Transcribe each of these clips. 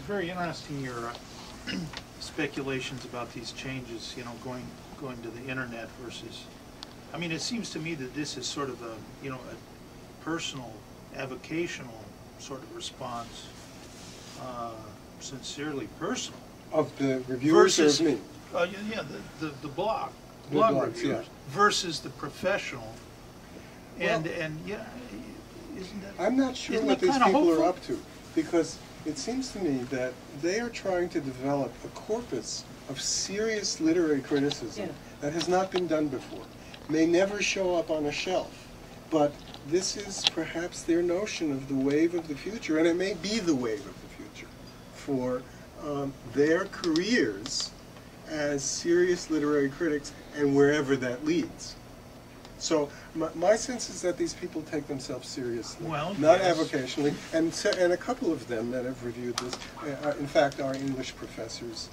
very interesting, your speculations about these changes, you know, going to the internet versus, I mean, it seems to me that this is sort of a, you know, a personal, avocational sort of response, sincerely personal. Of the reviewers versus, or of me? Yeah, the blog blogs, reviewers, yeah, versus the professional. And, well, and yeah, isn't that, I'm not sure what these people are up to, because it seems to me that they are trying to develop a corpus of serious literary criticism that has not been done before. May never show up on a shelf, but this is perhaps their notion of the wave of the future, and it may be the wave of the future for their careers as serious literary critics and wherever that leads. So my sense is that these people take themselves seriously, well, not yes, avocationally, and a couple of them that have reviewed this, in fact, are English professors,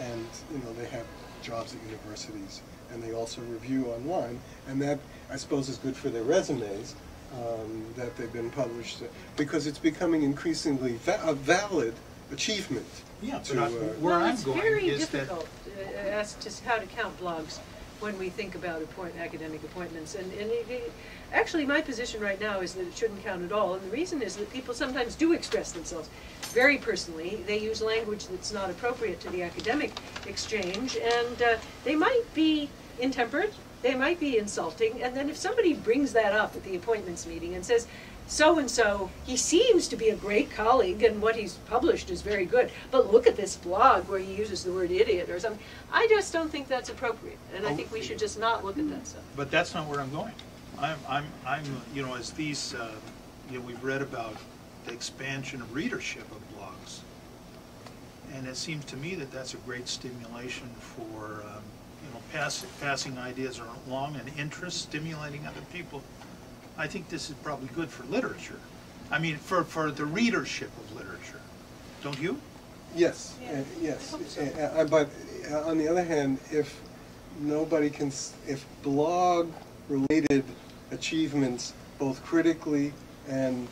and you know, they have jobs at universities, and they also review online, and that, I suppose, is good for their resumes, that they've been published, because it's becoming increasingly a valid achievement. Yeah, to, where I'm it's going very is difficult as to how to count blogs when we think about academic appointments. And actually, my position right now is that it shouldn't count at all. And the reason is that people sometimes do express themselves very personally. They use language that's not appropriate to the academic exchange, and they might be intemperate, they might be insulting, and then if somebody brings that up at the appointments meeting and says, so-and-so, he seems to be a great colleague and what he's published is very good, but look at this blog where he uses the word idiot or something. I just don't think that's appropriate, and I think we should just not look at that stuff. But that's not where I'm going. I'm you know, as these, you know, we've read about the expansion of readership of blogs, and it seems to me that that's a great stimulation for, you know, passing ideas along and interest, stimulating other people. I think this is probably good for literature. I mean, for the readership of literature. Don't you? Yes, yes. So. But on the other hand, if nobody can, if blog-related achievements, both critically and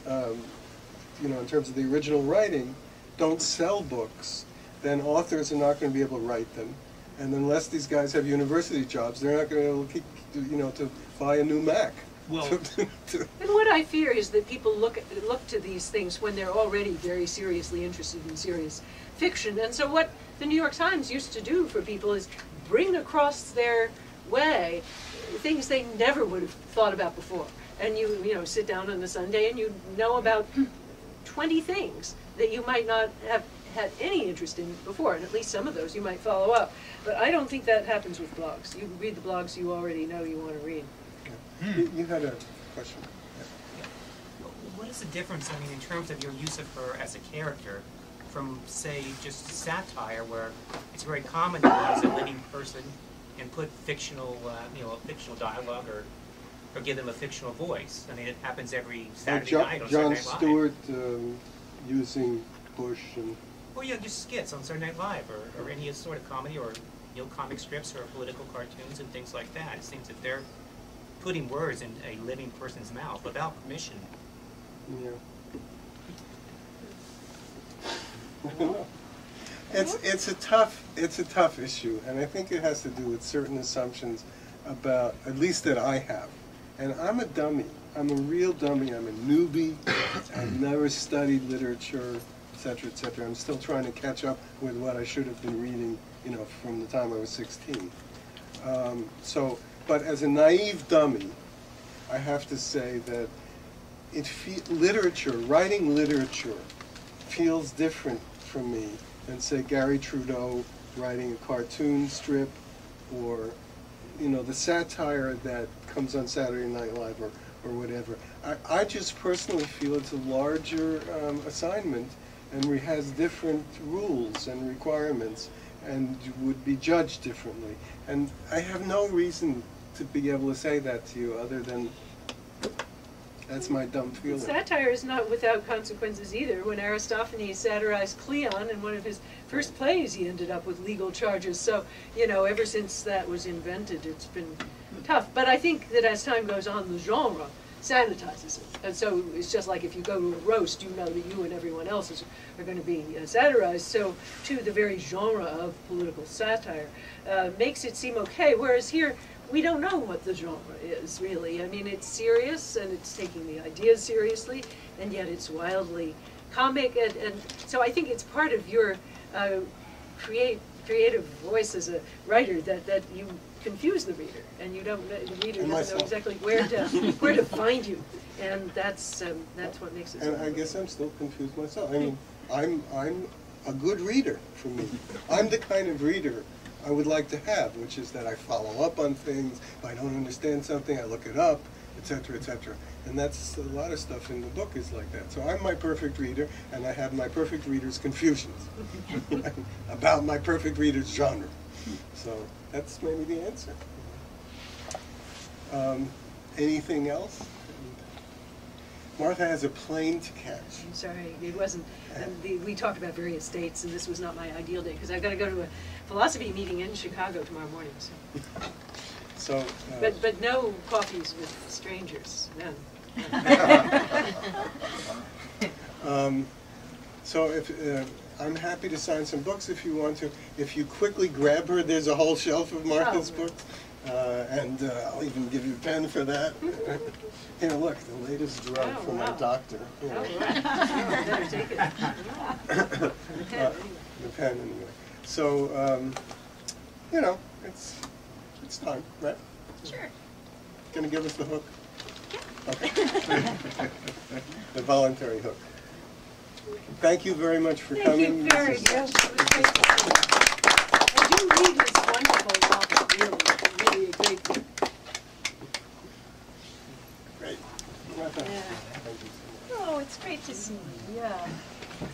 you know, in terms of the original writing, don't sell books, then authors are not going to be able to write them. And unless these guys have university jobs, they're not going to be able to keep, you know, to buy a new Mac. Well, and what I fear is that people look to these things when they're already very seriously interested in serious fiction. And so what the New York Times used to do for people is bring across their way things they never would have thought about before. And you know, sit down on a Sunday and you know about 20 things that you might not have had any interest in before, and at least some of those you might follow up. But I don't think that happens with blogs. You read the blogs you already know you want to read. You had a question. Yeah. What is the difference, I mean, in terms of your use of her as a character from, say, just satire, where it's very common to use a living person and put fictional, you know, fictional dialogue or give them a fictional voice? I mean, it happens every Saturday night on Jon Saturday Night Live. Stewart using Bush and... Well, yeah, just skits on Saturday Night Live or any sort of comedy, or, you know, comic strips or political cartoons and things like that. It seems that they're putting words in a living person's mouth without permission. Yeah. It's a tough issue, and I think it has to do with certain assumptions about, at least that I have. And I'm a dummy. I'm a real dummy. I'm a newbie. I've never studied literature, etc., etc. I'm still trying to catch up with what I should have been reading, you know, from the time I was 16. But as a naive dummy, I have to say that writing literature, feels different for me than, say, Gary Trudeau writing a cartoon strip, or, you know, the satire that comes on Saturday Night Live or whatever. I just personally feel it's a larger assignment and has different rules and requirements and would be judged differently. And I have no reason to be able to say that to you other than that's my dumb feeling. Satire is not without consequences either. When Aristophanes satirized Cleon in one of his first plays, he ended up with legal charges. So, you know, ever since that was invented, it's been tough. But I think that as time goes on, the genre sanitizes it. And so it's just like if you go to a roast, you know that you and everyone else are going to be satirized. So too, the very genre of political satire makes it seem okay, whereas here, we don't know what the genre is, really. I mean, it's serious, and it's taking the ideas seriously, and yet it's wildly comic, and so I think it's part of your creative voice as a writer that you confuse the reader, and you don't, the reader doesn't know exactly where to find you, and that's what makes it. And I guess I'm still confused myself. I mean, I'm a good reader for me. I'm the kind of reader I would like to have, which is that I follow up on things. If I don't understand something, I look it up, etc., etc. And that's a lot of stuff in the book is like that. So I'm my perfect reader, and I have my perfect reader's confusions about my perfect reader's genre. So that's maybe the answer. Anything else? Martha has a plane to catch. I'm sorry, it wasn't. We talked about various dates, and this was not my ideal date because I've got to go to a philosophy meeting in Chicago tomorrow morning. So. But no coffees with strangers. No. So if I'm happy to sign some books if you want to. If you quickly grab her, there's a whole shelf of Martha's books. And I'll even give you a pen for that. Here, look, the latest drug from my doctor. You know. Better take it. The pen, anyway. So, you know, it's time, right? Sure. Gonna give us the hook? Okay. The voluntary hook. Thank you very much for coming. Thank you very much. It was great to see you. And do read this wonderful novel, really a great book. Great. Yeah. Oh, it's great to see you, yeah.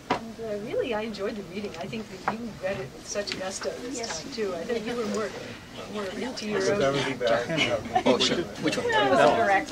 And really, I enjoyed the reading. I think that you read it with such gusto this time, too. I think you were more into your own. That would be bad. Oh, sure. Which one? Well, it was direct.